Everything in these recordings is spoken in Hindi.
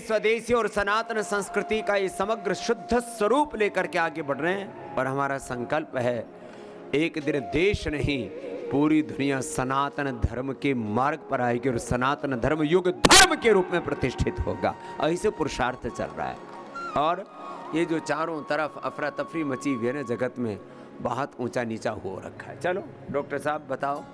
स्वदेशी और सनातन संस्कृति का ये समग्र शुद्ध स्वरूप लेकर के आगे बढ़ रहे हैं। और हमारा संकल्प है, एक दिन देश नहीं पूरी दुनिया सनातन धर्म के मार्ग पर आएगी और सनातन धर्म युग धर्म के रूप में प्रतिष्ठित होगा। ऐसे पुरुषार्थ चल रहा है। और ये जो चारों तरफ अफरा तफरी मची हुई है ना जगत में, बहुत ऊंचा नीचा हो रखा है। चलो डॉक्टर साहब बताओ।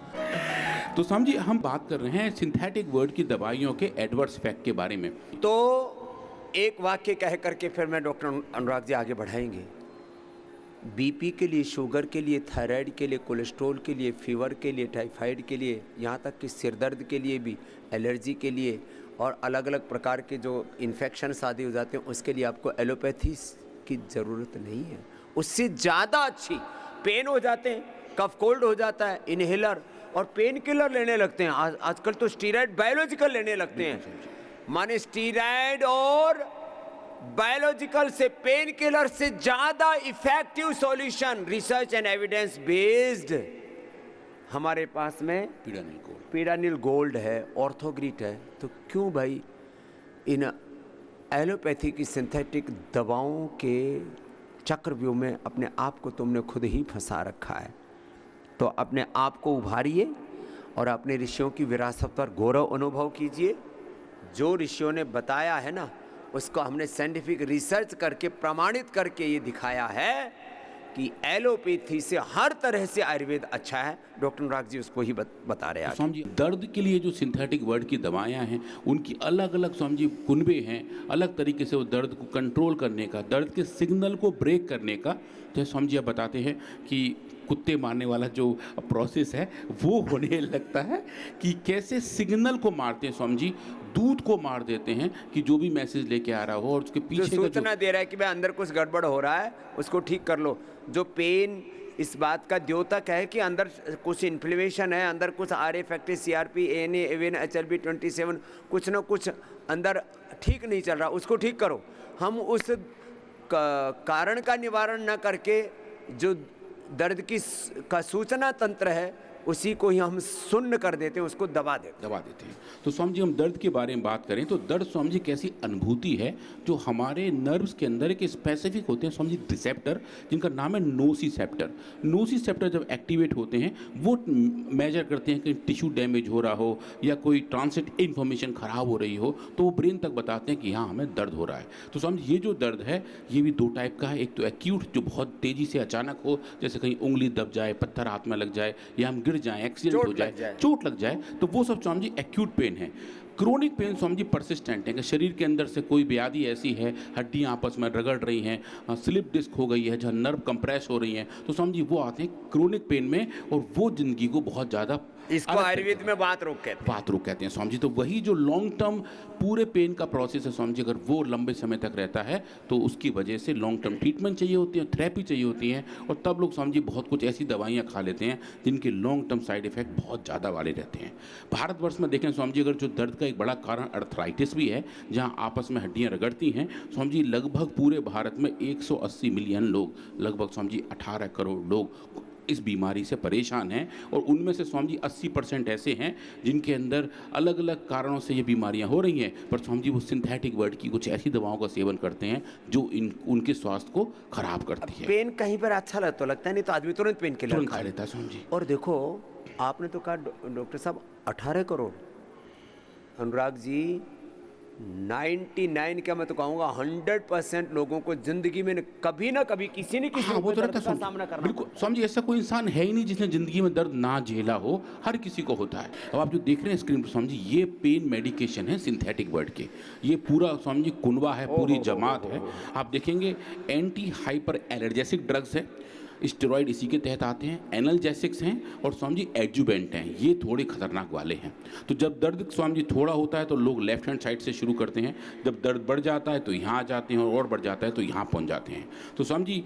तो समझिए हम बात कर रहे हैं सिंथेटिक वर्ड की दवाइयों के एडवर्स इफेक्ट के बारे में। तो एक वाक्य कह करके फिर मैं डॉक्टर अनुराग जी आगे बढ़ाएंगे। बीपी के लिए, शुगर के लिए, थायराइड के लिए, कोलेस्ट्रॉल के लिए, फीवर के लिए, टाइफाइड के लिए, यहाँ तक कि सिर दर्द के लिए भी, एलर्जी के लिए और अलग अलग प्रकार के जो इन्फेक्शन आदि हो जाते हैं उसके लिए आपको एलोपैथी की ज़रूरत नहीं है। उससे ज़्यादा अच्छी पेन हो जाते हैं, कफ कोल्ड हो जाता है, इनहेलर और पेन किलर लेने लगते हैं। आजकल तो स्टीरॉयड बायोलॉजिकल लेने लगते हैं। माने स्टीरॉयड और बायोलॉजिकल से, पेन किलर से ज़्यादा effective solution research and evidence based हमारे पास में पीडानिल गोल्ड है, ऑर्थोग्रिट है। तो क्यों भाई इन एलोपैथी की सिंथेटिक दवाओं के चक्रव्यूह में अपने आप को तुमने खुद ही फंसा रखा है। तो अपने आप को उभारिए और अपने ऋषियों की विरासत पर गौरव अनुभव कीजिए। जो ऋषियों ने बताया है ना, उसको हमने साइंटिफिक रिसर्च करके प्रमाणित करके ये दिखाया है कि एलोपैथी से हर तरह से आयुर्वेद अच्छा है। डॉक्टर अनुराग जी उसको ही बता रहे हैं। समझिए दर्द के लिए जो सिंथेटिक वर्ड की दवाएं हैं उनकी अलग अलग समझिए कुनबे हैं, अलग तरीके से वो दर्द को कंट्रोल करने का, दर्द के सिग्नल को ब्रेक करने का, तो समझिए बताते हैं कि कुत्ते मारने वाला जो प्रोसेस है वो होने लगता है कि कैसे सिग्नल को मारते हैं। समझी दूध को मार देते हैं कि जो भी मैसेज लेके आ रहा हो और उसके पीछे जो सूचना दे रहा है कि भाई अंदर कुछ गड़बड़ हो रहा है, उसको ठीक कर लो। जो पेन इस बात का द्योतक है कि अंदर कुछ इन्फ्लेमेशन है, अंदर कुछ R factor, CRP, ANA, AVN, HLB 27 कुछ ना कुछ अंदर ठीक नहीं चल रहा, उसको ठीक करो। हम उस कारण का निवारण न करके जो दर्द का सूचना तंत्र है उसी को ही हम शून्य कर देते हैं, उसको दबा देते हैं। तो समझिए हम दर्द के बारे में बात करें तो दर्द समझिए कैसी अनुभूति है जो हमारे नर्व्स के अंदर एक स्पेसिफिक होते हैं समझिए रिसेप्टर, जिनका नाम है नोसिसेप्टर। नोसिसेप्टर जब एक्टिवेट होते हैं वो मेजर करते हैं कि टिश्यू डैमेज हो रहा हो या कोई ट्रांसिट इन्फॉर्मेशन खराब हो रही हो, तो वो ब्रेन तक बताते हैं कि हाँ हमें दर्द हो रहा है। तो समझिए ये जो दर्द है ये भी दो टाइप का है। एक तो एक्यूट जो बहुत तेज़ी से अचानक हो, जैसे कहीं उंगली दब जाए, पत्थर हाथ में लग जाए या हम जाए, एक्सीडेंट हो जाए, चोट लग जाए, तो वो सब समझिए एक्यूट पेन है। क्रोनिक पेन समझिए परसिस्टेंट है कि शरीर के अंदर से कोई व्याधि ऐसी है, हड्डियां आपस में रगड़ रही हैं, स्लिप डिस्क हो गई है, जहाँ नर्व कंप्रेस हो रही हैं, तो समझिए वो आते हैं क्रोनिक पेन में और वो जिंदगी को बहुत ज़्यादा, इसको आयुर्वेद में बात रोग कहते हैं समझिए। तो वही जो लॉन्ग टर्म पूरे पेन का प्रोसेस है समझिए, अगर वो लंबे समय तक रहता है तो उसकी वजह से लॉन्ग टर्म ट्रीटमेंट चाहिए होती है, थेरेपी चाहिए होती है, और तब लोग समझिए बहुत कुछ ऐसी दवाइयाँ खा लेते हैं जिनके लॉन्ग टर्म साइड इफेक्ट बहुत ज़्यादा वाले रहते हैं। भारतवर्ष में देखें समझिए अगर जो दर्द का एक बड़ा कारण अर्थराइटिस भी है, जहाँ आपस में हड्डियाँ रगड़ती हैं, समझिए लगभग पूरे भारत में 180 मिलियन लोग, लगभग समझिए 18 करोड़ लोग इस बीमारी से परेशान हैं, और उनमें से समझिए 80% ऐसे हैं जिनके अंदर अलग अलग कारणों से ये बीमारियां हो रही हैं, पर समझिए वो सिंथेटिक वर्ड की कुछ ऐसी दवाओं का सेवन करते हैं जो उनके स्वास्थ्य को खराब करती है। पेन कहीं पर अच्छा लगता है, नहीं तो आदमी तुरंत पेन किलर खा लेता है समझिए। और देखो आपने तो कहा डॉक्टर साहब 18 करोड़, अनुराग जी 99 क्या मैं तो कहूँगा 100% लोगों को जिंदगी में कभी ना कभी किसी न किसी दर्द का सामना करना। बिल्कुल समझिए ऐसा कोई इंसान है ही नहीं जिसने जिंदगी में दर्द ना झेला हो, हर किसी को होता है। अब आप जो देख रहे हैं स्क्रीन पर समझिए ये पेन मेडिकेशन है सिंथेटिक वर्ड के, ये पूरा समझिए कुनबा है, पूरी जमात है। आप देखेंगे एंटी हाइपर एलर्जेसिक ड्रग्स है, स्टेरॉइड इसी के तहत आते हैं, एनाल्जेसिक्स हैं और समझिए एडजुवेंट हैं, ये थोड़े खतरनाक वाले हैं। तो जब दर्द समझिए थोड़ा होता है तो लोग लेफ्ट हैंड साइड से शुरू करते हैं, जब दर्द बढ़ जाता है तो यहाँ आ जाते हैं और बढ़ जाता है तो यहाँ पहुँच जाते हैं। तो समझिए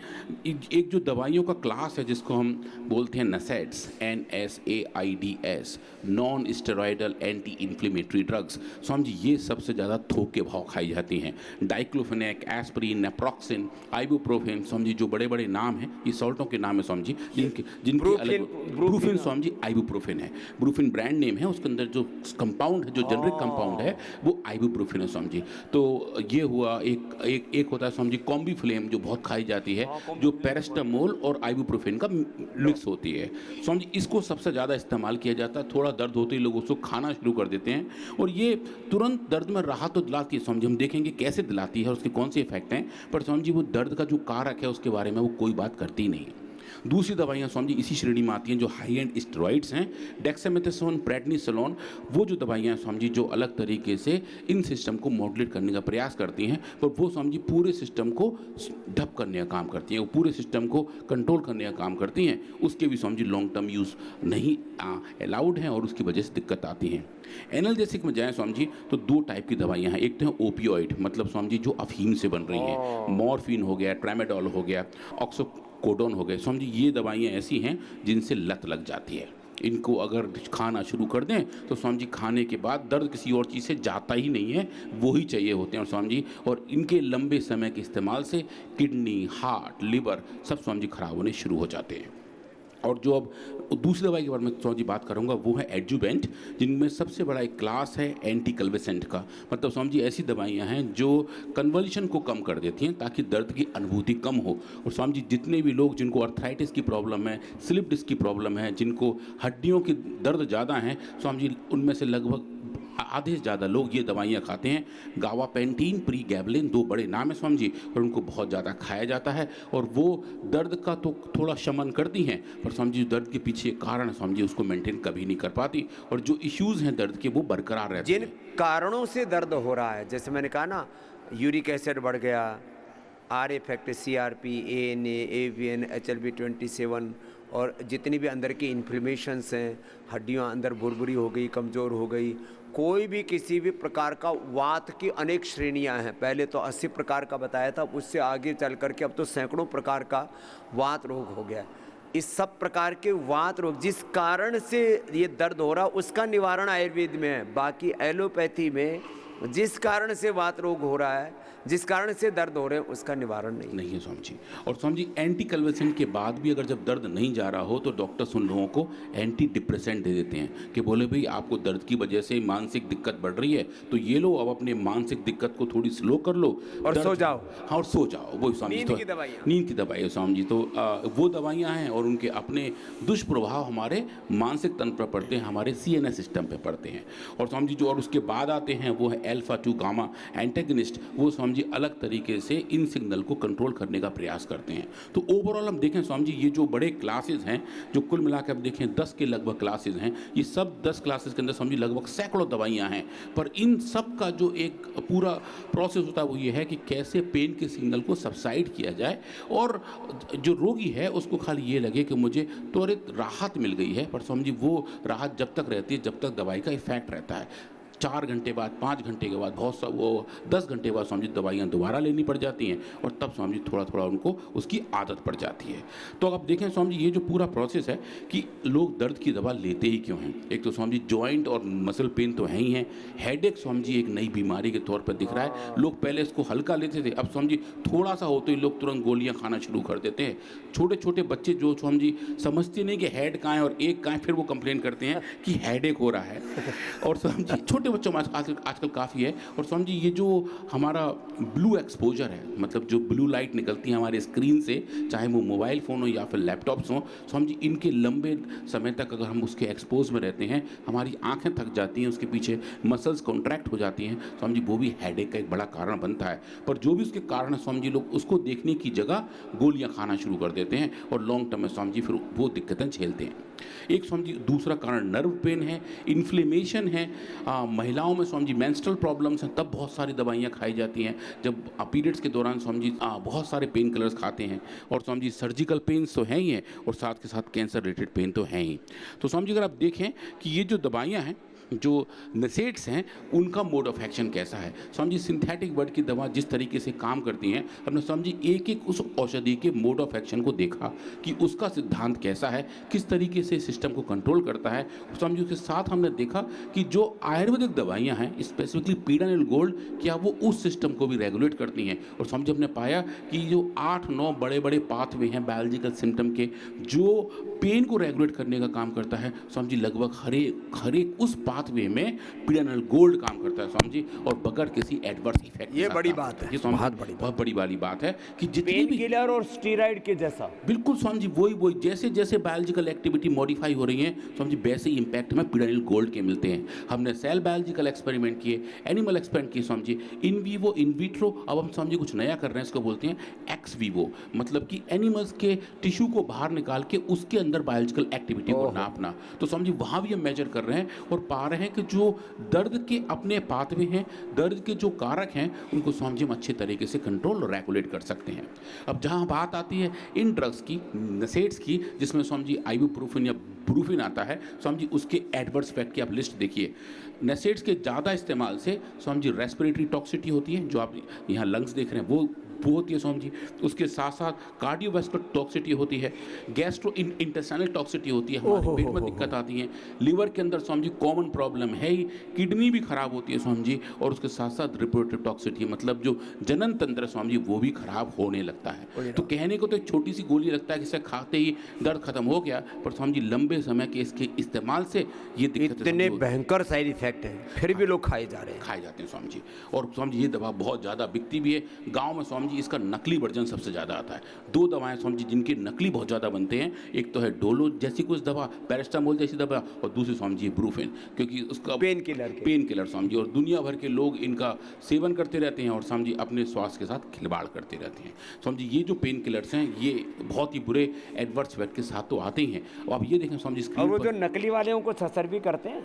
एक जो दवाइयों का क्लास है जिसको हम बोलते हैं NSAIDs, NSAIDs, non steroidal anti inflammatory drugs, समझिए ये सबसे ज़्यादा थोक के भाव खाई जाती हैं। डाइक्लोफेनेक, एस्पिरिन, नेप्रोक्सिन, आइबुप्रोफेन, समझिए जो बड़े बड़े नाम हैं, ये सॉल्ट एक्सपर्टों के नाम है स्वामी जी, जिनके अलग ब्रूफिन स्वामी जी आइबुप्रोफेन है, ब्रूफिन ब्रांड नेम है, उसके अंदर जो कंपाउंड है, जो जेनरिक कंपाउंड है वो आइबुप्रोफेन है स्वामी जी। तो ये हुआ एक होता है स्वामी जी कॉम्बी फ्लेम, जो बहुत खाई जाती है, जो पैरास्टामोल और आइबुप्रोफेन का मिक्स होती है स्वामी जी। इसको सबसे ज़्यादा इस्तेमाल किया जाता है, थोड़ा दर्द होते ही लोग उसको खाना शुरू कर देते हैं, और ये तुरंत दर्द में राहत तो दिलाती है स्वामी जी। हम देखेंगे कैसे दिलाती है और उसके कौन से इफेक्ट हैं, पर स्वामी जी वो दर्द का जो कारक है उसके बारे में वो कोई बात करती ही नहीं। दूसरी दवाइयाँ स्वामी जी इसी श्रेणी में आती हैं, जो हाई एंड स्टेरॉइड्स हैं, डेक्सामेथासोन, प्रेडनिसोलोन, वो जो दवाइयाँ स्वामी जी जो अलग तरीके से इन सिस्टम को मॉड्यूलेट करने का प्रयास करती हैं, पर वो स्वामी जी पूरे सिस्टम को ढप करने का काम करती हैं, वो पूरे सिस्टम को कंट्रोल करने का काम करती हैं। उसके भी Swami ji long term use नहीं अलाउड हैं और उसकी वजह से दिक्कत आती हैं। एनाल्जेसिक में जाएँ स्वामी जी तो दो टाइप की दवाइयाँ हैं। एक तो है ओपियोइड, मतलब स्वामी जी जो अफीम से बन रही हैं, मॉर्फिन हो गया, ट्रामाडोल हो गया, ऑक्सीकोडोन हो गए स्वामी जी, ये दवाइयाँ ऐसी हैं जिनसे लत लग जाती है। इनको अगर खाना शुरू कर दें तो स्वामी जी खाने के बाद दर्द किसी और चीज़ से जाता ही नहीं है, वो ही चाहिए होते हैं और स्वामी जी, और इनके लंबे समय के इस्तेमाल से किडनी, हार्ट, लिवर सब स्वामी जी खराब होने शुरू हो जाते हैं। और जो अब दूसरी दवाई के बारे में स्वामी जी बात करूंगा वो है एडजुवेंट, जिनमें सबसे बड़ा एक क्लास है एंटी कन्वल्सेंट का। मतलब स्वामी जी ऐसी दवाइयां हैं जो कन्वल्शन को कम कर देती हैं ताकि दर्द की अनुभूति कम हो। और स्वामी जी जितने भी लोग जिनको अर्थराइटिस की प्रॉब्लम है, स्लिप डिस्क की प्रॉब्लम है, जिनको हड्डियों की दर्द ज़्यादा है, स्वामी जी उनमें से लगभग आधे से ज़्यादा लोग ये दवाइयाँ खाते हैं। गावापेंटीन, प्रीगैबलिन, दो बड़े नाम है स्वामी जी, और उनको बहुत ज़्यादा खाया जाता है, और वो दर्द का तो थोड़ा शमन करती हैं, पर स्वामी जी दर्द के पीछे कारण स्वामी जी उसको मेंटेन कभी नहीं कर पाती, और जो इश्यूज़ हैं दर्द के वो बरकरार रहते हैं। जिन कारणों से दर्द हो रहा है, जैसे मैंने कहा ना, यूरिक एसिड बढ़ गया, are effect, CRP, ANA, AVN, HLB27, और जितनी भी अंदर की इन्फ्लेमेशंस हैं, हड्डियाँ अंदर भुरभुरी हो गई, कमज़ोर हो गई, कोई भी किसी भी प्रकार का वात की अनेक श्रेणियां हैं। पहले तो 80 प्रकार का बताया था, उससे आगे चल करके अब तो सैकड़ों प्रकार का वात रोग हो गया। इस सब प्रकार के वात रोग जिस कारण से ये दर्द हो रहा, उसका निवारण आयुर्वेद में है। बाकी एलोपैथी में जिस कारण से वात रोग हो रहा है, जिस कारण से दर्द हो रहे हैं, उसका निवारण नहीं है स्वामी जी। और स्वामी जी एंटी कन्वल्सेंट के बाद भी अगर जब दर्द नहीं जा रहा हो तो डॉक्टर्स उन लोगों को एंटी डिप्रेसेंट दे देते हैं कि बोले भाई आपको दर्द की वजह से मानसिक दिक्कत बढ़ रही है, तो ये लो, अब अपने मानसिक दिक्कत को थोड़ी स्लो कर लो और सो जाओ। हाँ, और सो जाओ। वो स्वामी जी, नींद की दवाई है स्वामी जी। तो वो दवाइयाँ हैं और उनके अपने दुष्प्रभाव हमारे मानसिक तंत्र पर पड़ते हैं, हमारे CNS सिस्टम पर पड़ते हैं। और स्वामी जी जो और उसके बाद आते हैं वो है अल्फा-2 गामा एंटेगनिस्ट। वो स्वामी जी अलग तरीके से इन सिग्नल को कंट्रोल करने का प्रयास करते हैं। तो ओवरऑल हम देखें स्वामी जी, ये जो बड़े क्लासेस हैं, जो कुल मिलाकर आप देखें 10 के लगभग क्लासेस हैं, ये सब 10 क्लासेस के अंदर स्वामी जी लगभग सैकड़ों दवाइयाँ हैं। पर इन सब का जो एक पूरा प्रोसेस होता है वो ये है कि कैसे पेन के सिग्नल को सबसाइड किया जाए, और जो रोगी है उसको खाली ये लगे कि मुझे त्वरित राहत मिल गई है। पर स्वामी जी वो राहत जब तक रहती है जब तक दवाई का इफेक्ट रहता है। 4 घंटे बाद, 5 घंटे के बाद, बहुत सा वो 10 घंटे बाद स्वामी जी दवाइयाँ दोबारा लेनी पड़ जाती हैं, और तब स्वामी जी थोड़ा थोड़ा उनको उसकी आदत पड़ जाती है। तो आप देखें स्वामी जी ये जो पूरा प्रोसेस है कि लोग दर्द की दवा लेते ही क्यों हैं। एक तो स्वामी जी जॉइंट और मसल पेन तो है ही हैं, हेडेक स्वामी जी एक नई बीमारी के तौर पर दिख रहा है। लोग पहले इसको हल्का लेते थे, अब स्वामी जी थोड़ा सा होते ही लोग तुरंत गोलियाँ खाना शुरू कर देते हैं। छोटे छोटे बच्चे जो स्वामी जी समझते नहीं कि हेड कहाँ है और एक कहाँ है, फिर वो कंप्लेन करते हैं कि हेडेक हो रहा है। और स्वामी जी छोटे बच्चों में आजकल काफ़ी है। और स्वामी जी ये जो हमारा ब्लू एक्सपोजर है, मतलब जो ब्लू लाइट निकलती है हमारे स्क्रीन से, चाहे वो मोबाइल फ़ोन हो या फिर लैपटॉप्स हों, स्वामी जी इनके लंबे समय तक अगर हम उसके एक्सपोज में रहते हैं, हमारी आंखें थक जाती हैं, उसके पीछे मसल्स कॉन्ट्रैक्ट हो जाती हैं स्वामी जी, वो भी हेडेक का एक बड़ा कारण बनता है। पर जो भी उसके कारण है स्वामी जी, लोग उसको देखने की जगह गोलियाँ खाना शुरू कर देते हैं, और लॉन्ग टर्म में स्वामी जी फिर वो दिक्कतें झेलते हैं। एक स्वामी जी दूसरा कारण नर्व पेन है, इन्फ्लेमेशन है। महिलाओं में स्वामी जी मेंस्ट्रुअल प्रॉब्लम्स हैं, तब बहुत सारी दवाइयाँ खाई जाती हैं। जब पीरियड्स के दौरान स्वामी जी बहुत सारे पेन किलर्स खाते हैं। और स्वामी जी सर्जिकल पेन्स तो हैं ही हैं, और साथ के साथ कैंसर रिलेटेड पेन तो हैं ही। तो स्वामी जी अगर आप देखें कि ये जो दवाइयाँ हैं जो नसेट्स हैं उनका मोड ऑफ एक्शन कैसा है। समझिए सिंथेटिक वर्ड की दवा जिस तरीके से काम करती हैं, हमने समझिए एक एक उस औषधि के मोड ऑफ एक्शन को देखा कि उसका सिद्धांत कैसा है, किस तरीके से सिस्टम को कंट्रोल करता है। समझिए उसके साथ हमने देखा कि जो आयुर्वेदिक दवाइयाँ हैं स्पेसिफिकली पीडानिल गोल्ड, क्या वो उस सिस्टम को भी रेगुलेट करती हैं। और समझिए हमने पाया कि जो 8-9 बड़े बड़े पाथवे हैं बायोलॉजिकल सिम्टम के, जो पेन को रेगुलेट करने का काम करता है, समझिए लगभग हर एक उस पाथवे में पीडानिल गोल्ड काम करता है समझिए, और बगैर किसी एडवर्स इफेक्ट। ये बड़ी बात है, ये बहुत बड़ी वाली बात है कि जितनी पेन भी किलर और स्टीरॉइड के जैसा। बिल्कुल समझिए वही जैसे जैसे बायोलॉजिकल एक्टिविटी मॉडिफाई हो रही है समझिए वैसे ही इंपैक्ट हमें पीडानिल गोल्ड के मिलते हैं। हमने सेल बायोलॉजिकल एक्सपेरिमेंट किए, एनिमल एक्सपेरिमेंट किए समझिए, इन वीवो इन विट्रो, अब हम समझिए कुछ नया कर रहे हैं, इसको बोलते हैं एक्स वीवो, मतलब कि एनिमल्स के टिश्यू को बाहर निकाल के उसके अंदर बायोलॉजिकल एक्टिविटी को नापना। तो समझिए वहाँ भी हम मेजर कर रहे हैं और पा रहे हैं कि जो दर्द के अपने पाथवे हैं, दर्द के जो कारक हैं, उनको समझिए हम अच्छे तरीके से कंट्रोल और रेगुलेट कर सकते हैं। अब जहाँ बात आती है इन ड्रग्स की, नसेट्स की, जिसमें समझिए आइबुप्रोफेन या ब्रूफिन आता है, समझिए उसके एडवर्स इफेक्ट की आप लिस्ट देखिए। नसेट्स के ज़्यादा इस्तेमाल से समझिए रेस्पिरेटरी टॉक्सिटी होती है, जो आप यहाँ लंग्स देख रहे हैं वो होती है समझिए। उसके साथ साथ कार्डियोवैस्कुलर टॉक्सिटी होती है, गैस्ट्रो इंटेस्टाइनल टॉक्सिटी होती है, हमारे पेट में दिक्कत आती है, लिवर के अंदर समझिए कॉमन प्रॉब्लम है ही, किडनी भी खराब होती है समझिए, और उसके साथ साथ रिप्रोडक्टिव टॉक्सिटी, मतलब जो जनन तंत्र समझिए वो भी खराब होने लगता है। तो कहने को तो एक छोटी सी गोली लगता है कि इसे खाते ही दर्द खत्म हो गया, पर समझिए लंबे समय के इसके इस्तेमाल से ये दिक्कत इतने भयंकर साइड इफेक्ट है, फिर भी लोग खाए जाते हैं समझिए। और समझिए ये दवा बहुत ज़्यादा बिकती भी है गाँव में समझिए, इसका नकली वर्जन सबसे ज़्यादा आता है। 2 दवाएं समझिए जिनके नकली बहुत ज़्यादा बनते हैं, एक तो है डोलो जैसी कुछ दवा, पैरास्टामोल जैसी दवा, और दूसरी समझिए ब्रूफेन, क्योंकि उसका पेन किलर समझिए, और दुनिया भर के लोग इनका सेवन करते रहते हैं और समझिए अपने स्वास्थ्य के साथ खिलवाड़ करते रहते हैं। समझिए ये जो पेन किलर्स हैं ये बहुत ही बुरे एडवर्स इफेक्ट के साथ तो आते ही हैं। अब आप ये देखें समझिए, और वो जो नकली वाले उनको असर भी करते हैं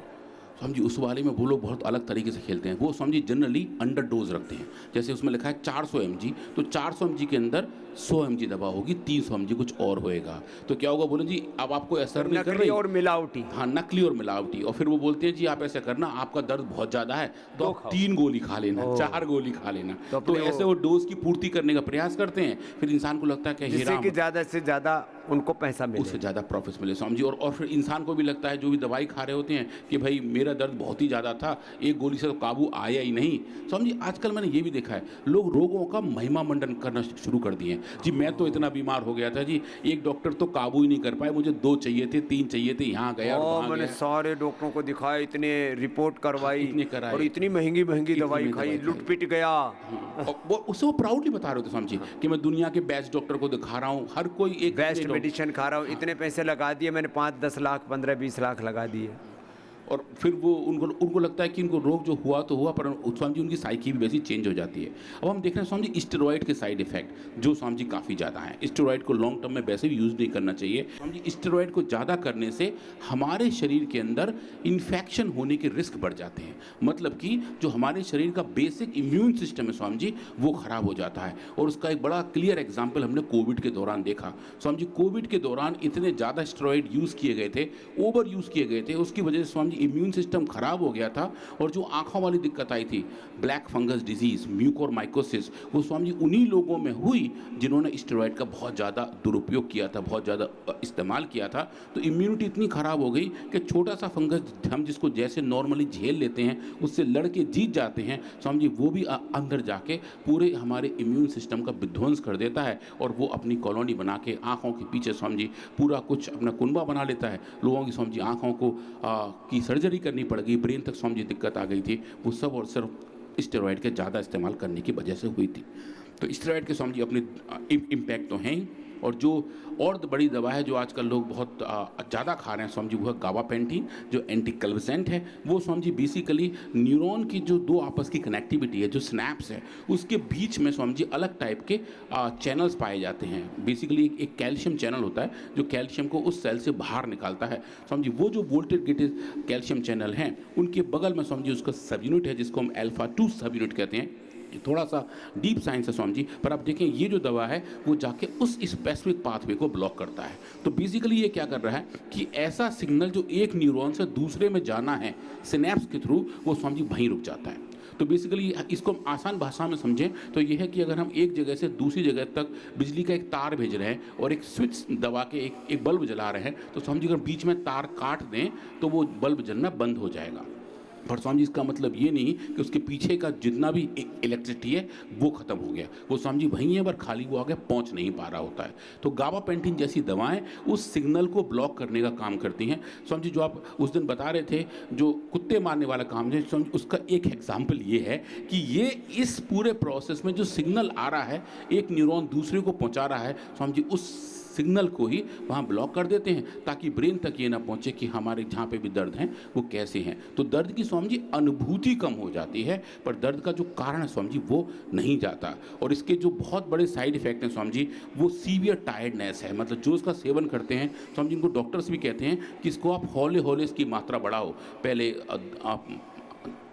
समझिए, उस वाले में वो लोग बहुत अलग तरीके से खेलते हैं। वो समझिए जनरली अंडर डोज रखते हैं, जैसे उसमें लिखा है 400 mg, तो 400 mg के अंदर 100 mg दवा होगी, 300 mg कुछ और होएगा। तो क्या होगा, बोले जी अब आपको असर नहीं कर रही, और मिलावटी, हाँ नकली और मिलावटी। और फिर वो बोलते हैं जी आप ऐसा करना, आपका दर्द बहुत ज़्यादा है तो आप 3 गोली खा लेना, 4 गोली खा लेना। तो ऐसे वो डोज की पूर्ति करने का प्रयास करते हैं। फिर इंसान को लगता है कि जिससे कि ज़्यादा से ज़्यादा उनको पैसा मिले, उससे ज़्यादा प्रॉफिट मिले समझिए। और फिर इंसान को भी लगता है, जो भी दवाई खा रहे होते हैं, कि भाई मेरा दर्द बहुत ही ज़्यादा था, एक गोली से तो काबू आया ही नहीं समझिए। आजकल मैंने ये भी देखा है, लोग रोगों का महिमा मंडन करना शुरू कर दिए हैं। जी मैं तो इतना बीमार हो गया था जी, एक डॉक्टर तो काबू ही नहीं कर पाए, मुझे 2 चाहिए थे, 3 चाहिए थे, यहाँ गया और मैंने सारे डॉक्टरों को दिखाया, इतने रिपोर्ट करवाई, और इतनी महंगी दवाई खाई, लुट पिट गया। उससे वो प्राउडली बता रहे थे समझिए कि मैं दुनिया के बेस्ट डॉक्टर को दिखा रहा हूँ, हर कोई एक बेस्ट मेडिसिन खा रहा हूँ, इतने पैसे लगा दिए मैंने, 5-10 लाख 15-20 लाख लगा दिए। और फिर वो उनको लगता है कि इनको रोग जो हुआ तो हुआ, पर समझिए उनकी साइकी भी वैसी चेंज हो जाती है। अब हम देख रहे हैं समझिए स्टेरॉइड के साइड इफेक्ट जो समझिए काफ़ी ज़्यादा हैं। स्टेरॉइड को लॉन्ग टर्म में वैसे भी यूज़ नहीं करना चाहिए समझिए। स्टेरॉइड को ज़्यादा करने से हमारे शरीर के अंदर इन्फेक्शन होने के रिस्क बढ़ जाते हैं, मतलब कि जो हमारे शरीर का बेसिक इम्यून सिस्टम है समझिए वो ख़राब हो जाता है। और उसका एक बड़ा क्लियर एग्जाम्पल हमने कोविड के दौरान देखा समझिए। कोविड के दौरान इतने ज़्यादा स्टेरॉइड यूज़ किए गए थे, ओवर यूज़ किए गए थे, उसकी वजह से समझिए इम्यून सिस्टम खराब हो गया था। और जो आंखों वाली दिक्कत आई थी, ब्लैक फंगस डिजीज, म्यूकोरमाइकोसिस, वो समझिए उन्हीं लोगों में हुई जिन्होंने स्टेरॉइड का बहुत ज़्यादा दुरुपयोग किया था, बहुत ज़्यादा इस्तेमाल किया था। तो इम्यूनिटी इतनी खराब हो गई कि छोटा सा फंगस हम जिसको जैसे नॉर्मली झेल लेते हैं, उससे लड़ के जीत जाते हैं समझिए, वो भी अंदर जाके पूरे हमारे इम्यून सिस्टम का विध्वंस कर देता है। और वो अपनी कॉलोनी बना के आँखों के पीछे समझिए पूरा कुछ अपना कुनबा बना लेता है। लोगों की समझिए आँखों को की सर्जरी करनी पड़ गई, ब्रेन तक समझिए दिक्कत आ गई थी। वो सब और सिर्फ स्टेरॉइड के ज़्यादा इस्तेमाल करने की वजह से हुई थी। तो स्टेरॉइड के समझिए अपने इम्पैक्ट तो हैं ही। और जो और बड़ी दवा है जो आजकल लोग बहुत ज़्यादा खा रहे हैं समझिए, वो है गाबापेंटीन, जो एंटी कन्वल्सेंट है। वो समझिए बेसिकली न्यूरॉन की जो 2 आपस की कनेक्टिविटी है, जो स्नैप्स है, उसके बीच में समझिए अलग टाइप के चैनल्स पाए जाते हैं। बेसिकली एक कैल्शियम चैनल होता है जो कैल्शियम को उस सेल से बाहर निकालता है समझिए। वो जो वोल्टेज गेटेड कैल्शियम चैनल हैं, उनके बगल में समझिए उसका सब यूनिट है जिसको हम अल्फा 2 सब यूनिट कहते हैं। थोड़ा सा डीप साइंस है स्वामी जी, पर आप देखें ये जो दवा है वो जाके उस स्पेसिफिक पाथवे को ब्लॉक करता है। तो बेसिकली ये क्या कर रहा है कि ऐसा सिग्नल जो एक न्यूरॉन से दूसरे में जाना है सिनेप्स के थ्रू, वो स्वामी जी वहीं रुक जाता है। तो बेसिकली इसको हम आसान भाषा में समझें तो यह है कि अगर हम एक जगह से दूसरी जगह तक बिजली का एक तार भेज रहे हैं और एक स्विच दबा के एक बल्ब जला रहे हैं, तो स्वामी जी अगर बीच में तार काट दें तो वो बल्ब जलना बंद हो जाएगा। पर स्वामी जी इसका मतलब ये नहीं कि उसके पीछे का जितना भी इलेक्ट्रिसिटी है वो खत्म हो गया, वो स्वामी जी वहीं है पर खाली वो आगे पहुंच नहीं पा रहा होता है। तो गाबापेंटिन जैसी दवाएं उस सिग्नल को ब्लॉक करने का काम करती हैं। स्वामी जी जो आप उस दिन बता रहे थे जो कुत्ते मारने वाला काम है, स्वामी उसका एक एग्जाम्पल ये है कि ये इस पूरे प्रोसेस में जो सिग्नल आ रहा है, एक न्यूरॉन दूसरे को पहुँचा रहा है, स्वामी जी उस सिग्नल को ही वहाँ ब्लॉक कर देते हैं ताकि ब्रेन तक ये ना पहुँचे कि हमारे जहाँ पे भी दर्द हैं वो कैसे हैं। तो दर्द की स्वामी जी अनुभूति कम हो जाती है, पर दर्द का जो कारण है स्वामी जी वो नहीं जाता। और इसके जो बहुत बड़े साइड इफेक्ट हैं स्वामी जी, वो सीवियर टायर्डनेस है। मतलब जो इसका सेवन करते हैं स्वामी जी, इनको डॉक्टर्स भी कहते हैं कि इसको आप हौले हौले इसकी मात्रा बढ़ाओ, पहले आप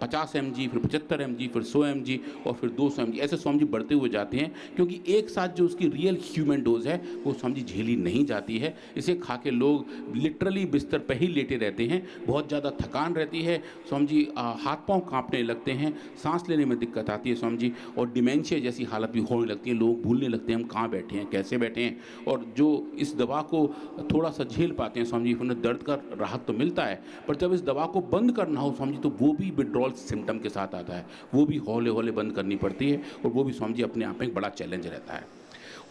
50 mg, फिर 75 mg, फिर 100 mg और फिर 200 mg, ऐसे स्वामी जी बढ़ते हुए जाते हैं, क्योंकि एक साथ जो उसकी रियल ह्यूमन डोज है वो स्वामी जी झेली नहीं जाती है। इसे खा के लोग लिटरली बिस्तर पर ही लेटे रहते हैं, बहुत ज़्यादा थकान रहती है स्वामी जी, हाथ पांव कांपने लगते हैं, सांस लेने में दिक्कत आती है स्वामी जी, और डिमेंशिया जैसी हालत भी होने लगती है, लोग भूलने लगते हैं हम कहाँ बैठे हैं, कैसे बैठे हैं। और जो इस दवा को थोड़ा सा झेल पाते हैं स्वामी जी, उन्हें दर्द का राहत तो मिलता है, पर जब इस दवा को बंद करना हो स्वामी जी तो वो भी विड्रॉल सिम्टम के साथ आता है, वो भी हौले हौले बंद करनी पड़ती है, और वो भी स्वामी जी अपने आप में एक बड़ा चैलेंज रहता है।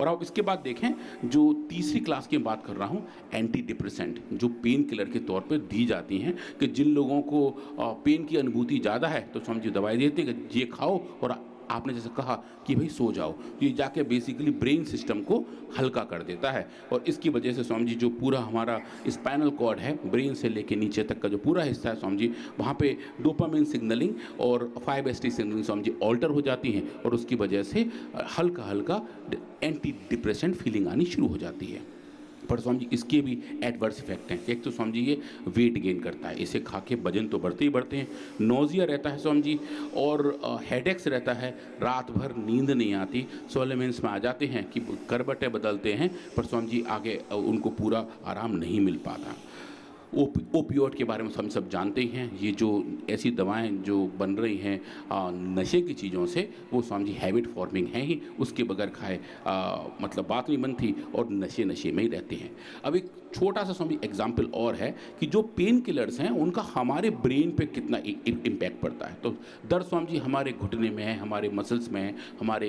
और आप इसके बाद देखें, जो तीसरी क्लास की बात कर रहा हूँ, एंटी डिप्रेसेंट जो पेन किलर के तौर पे दी जाती हैं, कि जिन लोगों को पेन की अनुभूति ज़्यादा है तो स्वामी जी दवाई देते हैं कि ये खाओ और आपने जैसे कहा कि भाई सो जाओ, ये जाके बेसिकली ब्रेन सिस्टम को हल्का कर देता है। और इसकी वजह से स्वामी जी जो पूरा हमारा स्पाइनल कॉर्ड है, ब्रेन से लेके नीचे तक का जो पूरा हिस्सा है स्वामी जी, वहाँ पे डोपामिन सिग्नलिंग और 5-HT signalling Swami ji alter हो जाती हैं, और उसकी वजह से हल्का हल्का एंटी डिप्रेसेंट फीलिंग आनी शुरू हो जाती है। पर स्वामी जी इसके भी एडवर्स इफेक्ट हैं। एक तो स्वामी जी ये वेट गेन करता है, इसे खा के वजन तो बढ़ते ही बढ़ते हैं, नोजिया रहता है स्वामी जी, और हेडेक्स रहता है, रात भर नींद नहीं आती, सोलेमेंस में आ जाते हैं कि करवटें बदलते हैं, पर स्वामी जी आगे उनको पूरा आराम नहीं मिल पाता। ओपियोइड के बारे में हम सब जानते ही हैं, ये जो ऐसी दवाएं जो बन रही हैं नशे की चीज़ों से, वो स्वामी जी हैबिट फॉर्मिंग है ही, उसके बगैर खाए मतलब बात नहीं बनती, और नशे में ही रहते हैं। अब एक छोटा सा स्वामी एग्जाम्पल और है कि जो पेन किलर्स हैं उनका हमारे ब्रेन पे कितना इम्पैक्ट पड़ता है। तो दर्द स्वामी जी हमारे घुटने में है, हमारे मसल्स में है, हमारे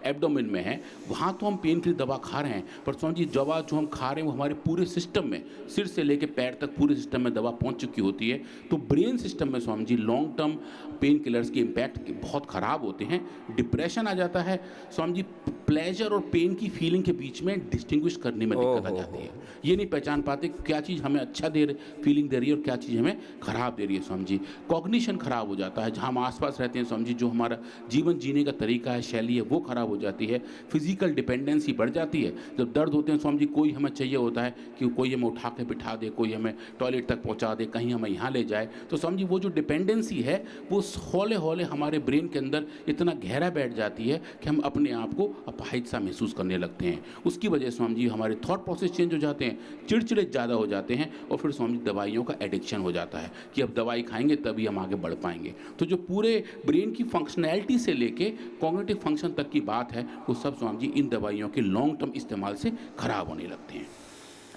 एब्डोमेन में है, वहाँ तो हम पेन की दवा खा रहे हैं, पर स्वामी जी दवा जो हम खा रहे हैं वो हमारे पूरे सिस्टम में, सिर से लेके पैर तक पूरे सिस्टम में दवा पहुंच चुकी होती है। तो ब्रेन सिस्टम में Swami ji long term pain killers के इम्पैक्ट बहुत ख़राब होते हैं, डिप्रेशन आ जाता है स्वामी जी, प्लेजर और पेन की फीलिंग के बीच में डिस्टिंग्विश करने में दिक्कत आ जाती है, ये नहीं पहचान पाते क्या चीज़ हमें अच्छा फीलिंग दे रही है और क्या चीज़ हमें ख़राब दे रही है स्वामी जी। कॉग्निशन ख़राब हो जाता है, जहाँ हम आसपास रहते हैं स्वामी जी, जो हमारा जीवन जीने का तरीका है, शैली है, वो ख़राब हो जाती है, फिजिकल डिपेंडेंसी बढ़ जाती है। जब दर्द होते हैं स्वामी जी, कोई हमें चाहिए होता है कि कोई हमें उठा के बिठा दे, कोई हमें टॉयलेट तक पहुंचा दे, कहीं हमें यहाँ ले जाए, तो समझिए वो जो डिपेंडेंसी है वो हौले हौले हमारे ब्रेन के अंदर इतना गहरा बैठ जाती है कि हम अपने आप को अपाहिज सा महसूस करने लगते हैं। उसकी वजह से स्वामी जी हमारे थॉट प्रोसेस चेंज हो जाते हैं, चिड़चिड़े ज़्यादा हो जाते हैं, और फिर स्वामी जी दवाइयों का एडिक्शन हो जाता है कि अब दवाई खाएंगे तभी हम आगे बढ़ पाएंगे। तो जो पूरे ब्रेन की फंक्शनैलिटी से लेके कॉग्निटिव फंक्शन तक की बात है, वो सब स्वामी जी इन दवाइयों के लॉन्ग टर्म इस्तेमाल से खराब होने लगते हैं।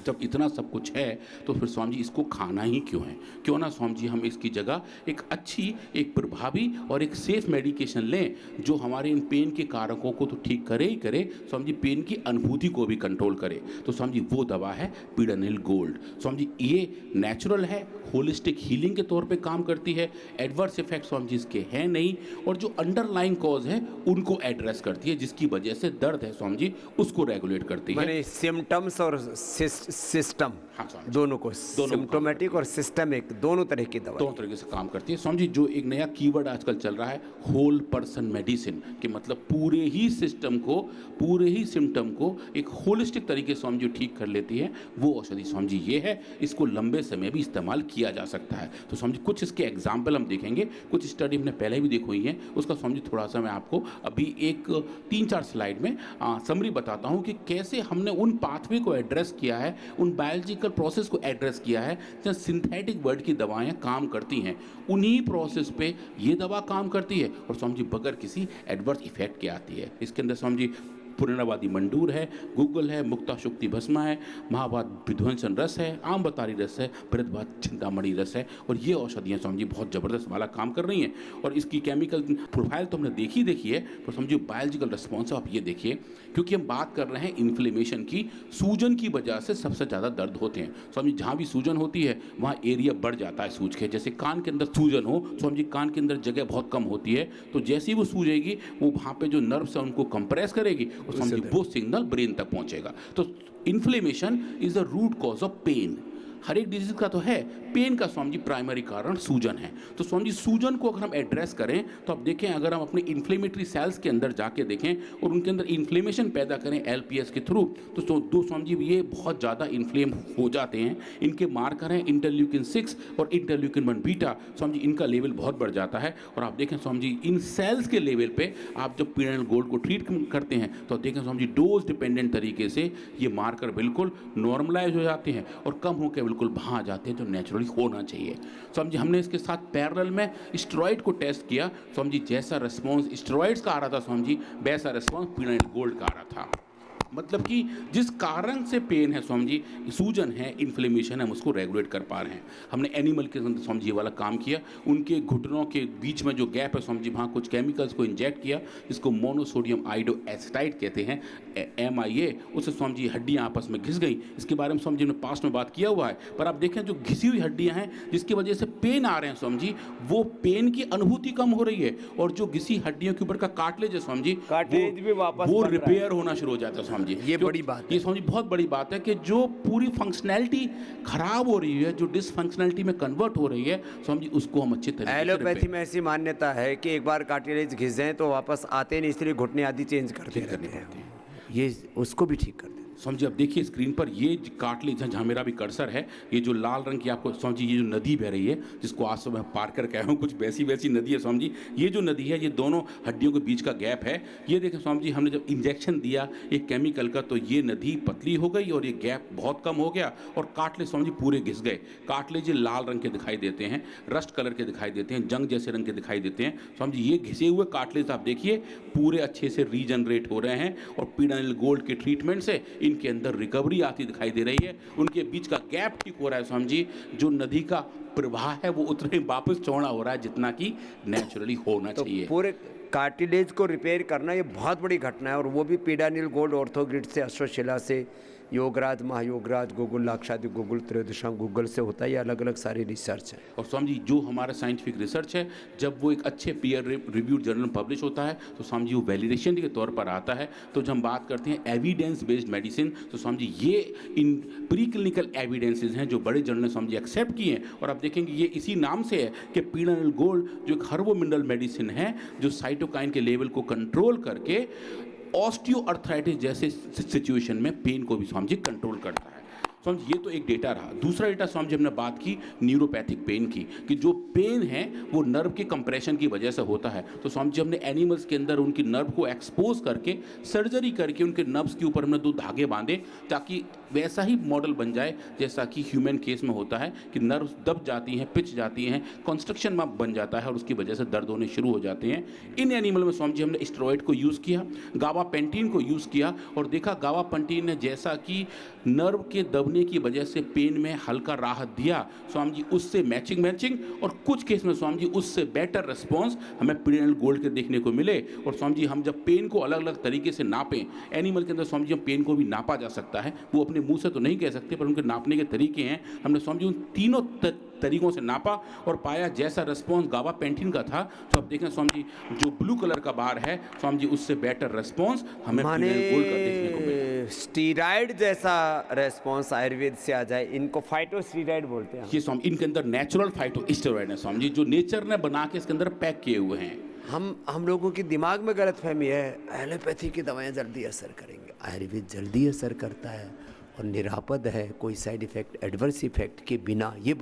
जब इतना सब कुछ है तो फिर स्वामी जी इसको खाना ही क्यों है? क्यों ना स्वामी जी हम इसकी जगह एक अच्छी, एक प्रभावी और एक सेफ मेडिकेशन लें जो हमारे इन पेन के कारकों को तो ठीक करे ही करे, स्वामी जी पेन की अनुभूति को भी कंट्रोल करे। तो स्वामी जी वो दवा है पीडानिल गोल्ड। स्वामी जी ये नेचुरल है, होलिस्टिक हीलिंग के तौर पे काम करती है, एडवर्स इफेक्ट स्वामी जी इसके हैं नहीं, और जो अंडरलाइन कॉज है उनको एड्रेस करती है, जिसकी वजह से दर्द है स्वामी जी उसको रेगुलेट करती है। सिम्टम्स और सिस्टम, हाँ स्वामी जी, दोनों को, दोनों को सिम्प्टोमेटिक और सिस्टमिक दोनों तरह की दवा। दोनों तरीके से काम करती है। स्वामी जी, जो एक नया कीवर्ड आजकल चल रहा है होल पर्सन मेडिसिन, कि मतलब पूरे ही सिस्टम को, पूरे ही सिम्टम को एक होलिस्टिक तरीके से स्वामी जी ठीक कर लेती है, वो औषधि स्वामी जी ये है। इसको लंबे समय भी इस्तेमाल किया जा सकता है। तो स्वामी जी कुछ इसके एग्जाम्पल हम देखेंगे, कुछ स्टडी हमने पहले भी देखी हुई है, उसका स्वामी जी थोड़ा सा मैं आपको अभी एक 3-4 स्लाइड में समरी बताता हूँ कि कैसे हमने उन पाथवे को एड्रेस किया है, उन बायोलॉजिकल प्रोसेस को एड्रेस किया है जहाँ सिंथेटिक वर्ड की दवाएं काम करती हैं, उन्हीं प्रोसेस पे ये दवा काम करती है और स्वामी जी बगैर किसी एडवर्स इफेक्ट के आती है। इसके अंदर स्वामी जी पुनर्वादी मंडूर है, गुग्गल है, मुक्ता शुक्ति भस्मा है, महाभारत विध्वंसन रस है, आम बतारी रस है, भरतभात चिंतामणि रस है, और ये औषधियाँ स्वामी जी बहुत ज़बरदस्त वाला काम कर रही हैं। और इसकी केमिकल प्रोफाइल तो हमने देखी है, तो स्वामी जी बायोलॉजिकल रिस्पॉन्स आप ये देखिए, क्योंकि हम बात कर रहे हैं इन्फ्लेमेशन की, सूजन की वजह से सबसे ज़्यादा दर्द होते हैं। स्वामी जी जहाँ भी सूजन होती है वहाँ एरिया बढ़ जाता है सूज के, जैसे कान के अंदर सूजन हो, स्वामी जी कान के अंदर जगह बहुत कम होती है, तो जैसे ही वो सूजेगी वो वहाँ पे जो नर्व्स है उनको कंप्रेस करेगी और स्वामी जी वो सिग्नल ब्रेन तक पहुँचेगा। तो inflammation is the root cause of pain. हर एक डिजीज का तो है, पेन का स्वामी जी प्राइमरी कारण सूजन है। तो स्वामी जी सूजन को अगर हम एड्रेस करें तो आप देखें, अगर हम अपने इन्फ्लेमेटरी सेल्स के अंदर जाके देखें और उनके अंदर इन्फ्लेमेशन पैदा करें एलपीएस के थ्रू, तो दो स्वामी जी ये बहुत ज़्यादा इन्फ्लेम हो जाते हैं। इनके मार्कर हैं इंटरल्यूकिन 6 और इंटरल्यूकिन 1 बीटा। स्वामी जी इनका लेवल बहुत बढ़ जाता है और आप देखें स्वामी जी इन सेल्स के लेवल पे आप जब पीरियडल गोल्ड को ट्रीट करते हैं तो आप देखें स्वामी जी डोज डिपेंडेंट तरीके से ये मार्कर बिल्कुल नॉर्मलाइज हो जाते हैं और कम होकर बिल्कुल वहाँ आ जाते हैं जो नेचुरली होना चाहिए। स्वामी जी हमने इसके साथ पैरेलल में स्टेरॉइड को टेस्ट किया। स्वामी जी जैसा रिस्पॉन्स स्टेरॉइड्स का आ रहा था स्वामी जी, वैसा रिस्पॉन्स पीरियडल गोल्ड का आ रहा था। मतलब कि जिस कारण से पेन है स्वामी जी, सूजन है, इन्फ्लेमेशन है, हम उसको रेगुलेट कर पा रहे हैं। हमने एनिमल के अंदर स्वामी जी वाला काम किया, उनके घुटनों के बीच में जो गैप है स्वामी जी वहाँ कुछ केमिकल्स को इंजेक्ट किया जिसको मोनोसोडियम आइडो एसिटाइड कहते हैं, MIA। उससे स्वामी जी हड्डियाँ आपस में घिस गई। इसके बारे में स्वामी जी ने पास्ट में बात किया हुआ है, पर आप देखें जो घिसी हुई हड्डियाँ हैं जिसकी वजह से पेन आ रहे हैं स्वामी जी, वो पेन की अनुभूति कम हो रही है और जो घिसी हड्डियों के ऊपर का कार्टिलेज है स्वामी जी, वो रिपेयर होना शुरू हो जाता है। ये बड़ी बात है, ये स्वामी बहुत बड़ी बात है कि जो पूरी फंक्शनैलिटी खराब हो रही है, जो डिसफंक्शनैलिटी में कन्वर्ट हो रही है स्वामी जी, उसको हम अच्छे तरीके से एलोपैथी में ऐसी मान्यता है कि एक बार कार्टिलेज घिस जाए तो वापस आते नहीं, इसलिए घुटने आदि चेंज करते रहते हैं, ये उसको भी ठीक कर देते। स्वामी जी अब देखिए स्क्रीन पर ये कार्टिलेज है, जहाँ मेरा भी कर्सर है, ये जो लाल रंग की आपको स्वामी जी ये जो नदी बह रही है जिसको आज सुबह पार कर के आया हूँ, कुछ वैसी वैसी नदी है स्वामी जी। ये जो नदी है ये दोनों हड्डियों के बीच का गैप है। ये देखें स्वामी जी हमने जब इंजेक्शन दिया एक केमिकल का तो ये नदी पतली हो गई और ये गैप बहुत कम हो गया और कार्टिलेज स्वामी जी पूरे घिस गए। कार्टिलेज लाल रंग के दिखाई देते हैं, रस्ट कलर के दिखाई देते हैं, जंग जैसे रंग के दिखाई देते हैं। स्वामी जी ये घिसे हुए कार्टिलेज आप देखिए पूरे अच्छे से रीजनरेट हो रहे हैं और पीरियडल गोल्ड के ट्रीटमेंट से इनके अंदर रिकवरी आती दिखाई दे रही है। उनके बीच का गैप ठीक हो रहा है स्वामी जी, जो नदी का प्रवाह है वो उतना ही वापस चौड़ा हो रहा है जितना कि नेचुरली होना चाहिए। पूरे कार्टिलेज को रिपेयर करना ये बहुत बड़ी घटना है और वो भी पीडानिल गोल्ड ऑर्थोग्रिड से, अश्वशिला से, योगराज, महायोगराज, गुगुल, लाक्षादि गुगुल, त्रयोदशांग गुगल से होता है। ये अलग अलग सारी रिसर्च है। और स्वामी जी जो हमारा साइंटिफिक रिसर्च है जब वो एक अच्छे पीयर रिव्यूड जर्नल में पब्लिश होता है तो स्वामी जी वो वैलिडेशन के तौर पर आता है। तो जब हम बात करते हैं एविडेंस बेस्ड मेडिसिन तो स्वामी जी ये इन प्री क्लिनिकल एविडेंसेज हैं जो बड़े जर्नल स्वामी जी एक्सेप्ट किए हैं। और आप देखेंगे ये इसी नाम से है कि पीरियडल गोल्ड जो एक हर्बो मिनरल मेडिसिन है जो साइटोकाइन के लेवल को कंट्रोल करके ऑस्टियोआर्थराइटिस जैसे सिचुएशन में पेन को भी स्वामी जी कंट्रोल करता है। स्वामी ये तो एक डेटा रहा। दूसरा डेटा स्वामी जी हमने बात की न्यूरोपैथिक पेन की, कि जो पेन है वो नर्व के कंप्रेशन की वजह से होता है। तो स्वामी जी हमने एनिमल्स के अंदर उनकी नर्व को एक्सपोज करके सर्जरी करके उनके नर्व्स के ऊपर हमने 2 धागे बांधे ताकि वैसा ही मॉडल बन जाए जैसा कि ह्यूमन केस में होता है कि नर्व्स दब जाती हैं, पिच जाती हैं, कंस्ट्रक्शन बन जाता है और उसकी वजह से दर्द होने शुरू हो जाते हैं। इन एनिमल में स्वामी जी हमने स्टेरॉइड को यूज़ किया, गाबापेंटीन को यूज़ किया और देखा गाबापेंटीन ने जैसा कि नर्व के दबने की वजह से पेन में हल्का राहत दिया स्वामी जी, उससे मैचिंग और कुछ केस में स्वामी जी उससे बेटर रिस्पॉन्स हमें पीरियडल गोल्ड के देखने को मिले। और स्वामी जी हम जब पेन को अलग अलग तरीके से नापें, एनिमल के अंदर स्वामी जी हम पेन को भी नापा जा सकता है, वो अपने मुंह से तो नहीं कह सकते पर उनके नापने के तरीके हैं। हमने स्वामी जी उन तीनों तरीकों से नापा और पाया जैसा रिस्पॉन्स गाबापेंटिन का था, तो अब देखें स्वामी जी जो ब्लू कलर का बार है स्वामी जी उससे बेटर रिस्पॉन्स हमें माने फिनाइल गोल्ड का देखने को मिला। स्टीराइड जैसा रेस्पॉन्स आयुर्वेद से आ जाए, इनको फाइटोस्टीराइड बोलते हैं। ये स्वामी इनके अंदर नेचुरल फाइटोस्टेरॉइड है स्वामी जी, जो नेचर ने बना के इसके अंदर पैक किए हुए हैं। हम लोगों की दिमाग में गलतफहमी है, एलोपैथी की दवाएं जल्दी असर करेंगे, आयुर्वेद जल्दी असर करता है और निरापद है, कोई साइड इफेक्ट एडवर्स इफेक्ट के बिना। ये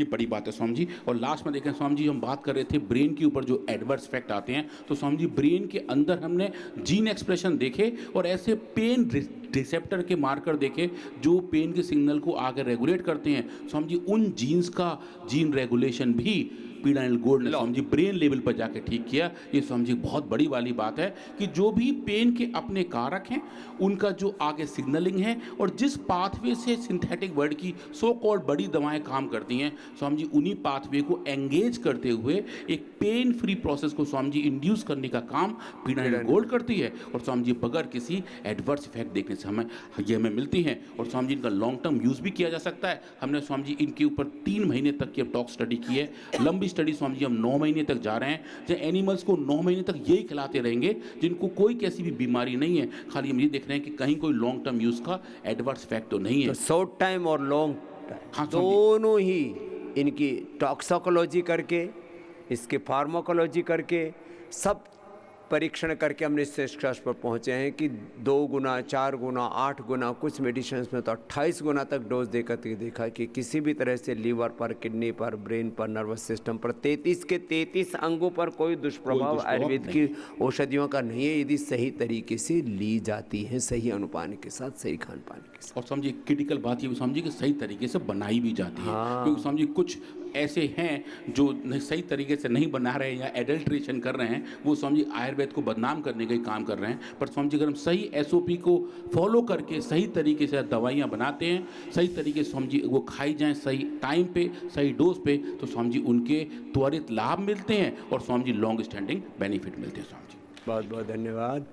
बड़ी बात है स्वामी जी। और लास्ट में देखें स्वामी जी, हम बात कर रहे थे ब्रेन के ऊपर जो एडवर्स इफेक्ट आते हैं, तो स्वामी जी ब्रेन के अंदर हमने जीन एक्सप्रेशन देखे और ऐसे पेन रिसेप्टर के मार्कर देखे जो पेन के सिग्नल को आगे रेगुलेट करते हैं। स्वामी जी उन जीन्स का जीन रेगुलेशन भी फिनाइल गोल्ड ने स्वामी जी ब्रेन लेवल पर जाके ठीक किया। ये स्वामी जी बहुत बड़ी वाली बात है कि जो भी पेन के अपने कारक हैं उनका जो आगे सिग्नलिंग है और जिस पाथवे से सिंथेटिक वर्ड की सो कॉल्ड बड़ी दवाएं काम करती हैं, स्वामी जी उन्हीं पाथवे को एंगेज करते हुए एक पेन फ्री प्रोसेस को स्वामी जी इंड्यूस करने का काम फिनाइल गोल्ड करती है। और स्वामी जी बगैर किसी एडवर्स इफेक्ट देखने से हमें मिलती हैं और स्वामी जी इनका लॉन्ग टर्म यूज़ भी किया जा सकता है। हमने स्वामी जी इनके ऊपर 3 महीने तक की अब टॉक स्टडी की है। लंबी स्टडी स्वामी जी हम 9 महीने तक जा रहे हैं, जो एनिमल्स को 9 महीने तक यही खिलाते रहेंगे जिनको कोई कैसी भी बीमारी नहीं है। खाली हम ये देख रहे हैं कि कहीं कोई लॉन्ग टर्म यूज़ का एडवर्स इफेक्ट तो नहीं है। तो शॉर्ट टाइम और लॉन्ग हाँ, दोनों ही इनकी टॉक्सिकोलॉजी करके, इसके फार्माकोलॉजी करके, सब परीक्षण करके हमने इस निष्कर्ष पर पहुंचे हैं कि 2 गुना, 4 गुना, 8 गुना, कुछ मेडिसिन में तो 28 गुना तक डोज देकर के देखा कि किसी भी तरह से लीवर पर, किडनी पर, ब्रेन पर, नर्वस सिस्टम पर 33 के 33 अंगों पर कोई दुष्प्रभाव आयुर्वेद की औषधियों का नहीं है, यदि सही तरीके से ली जाती है, सही अनुपान के साथ, सही खान पान के साथ। और समझिए क्रिटिकल बात ये भी समझिए कि सही तरीके से बनाई भी जाती है। क्योंकि समझिए कुछ ऐसे हैं जो सही तरीके से नहीं बना रहे हैं या एडल्ट्रेशन कर रहे हैं, वो समझिए आयुर्वेद को बदनाम करने का ही काम कर रहे हैं। पर समझिए अगर हम सही SOP को फॉलो करके सही तरीके से दवाइयाँ बनाते हैं, सही तरीके से समझिए वो खाई जाएँ सही टाइम पे, सही डोज पे, तो समझिए उनके त्वरित लाभ मिलते हैं और समझिए लॉन्ग स्टैंडिंग बेनिफिट मिलते हैं। समझिए बहुत बहुत धन्यवाद।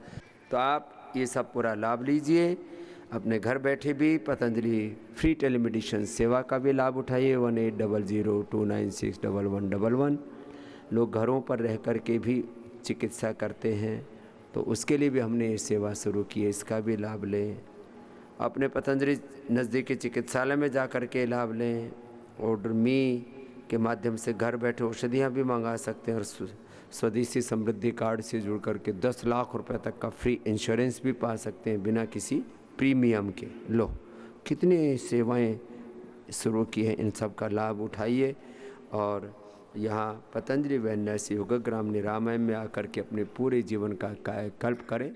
तो आप ये सब पूरा लाभ लीजिए, अपने घर बैठे भी पतंजलि फ्री टेलीमेडिसिन सेवा का भी लाभ उठाइए। 1800-296-1111। लोग घरों पर रह कर के भी चिकित्सा करते हैं, तो उसके लिए भी हमने ये सेवा शुरू की है, इसका भी लाभ लें। अपने पतंजलि नज़दीकी चिकित्सालय में जा कर के लाभ लें। ऑर्डर मी के माध्यम से घर बैठे औषधियाँ भी मंगा सकते हैं और स्वदेशी समृद्धि कार्ड से जुड़ कर के 10 लाख रुपए तक का फ्री इंश्योरेंस भी पा सकते हैं बिना किसी प्रीमियम के। लो कितनी सेवाएं शुरू की हैं, इन सब का लाभ उठाइए और यहाँ पतंजलि वेलनेस योगग्राम निरामय में आकर के अपने पूरे जीवन का कायाकल्प करें।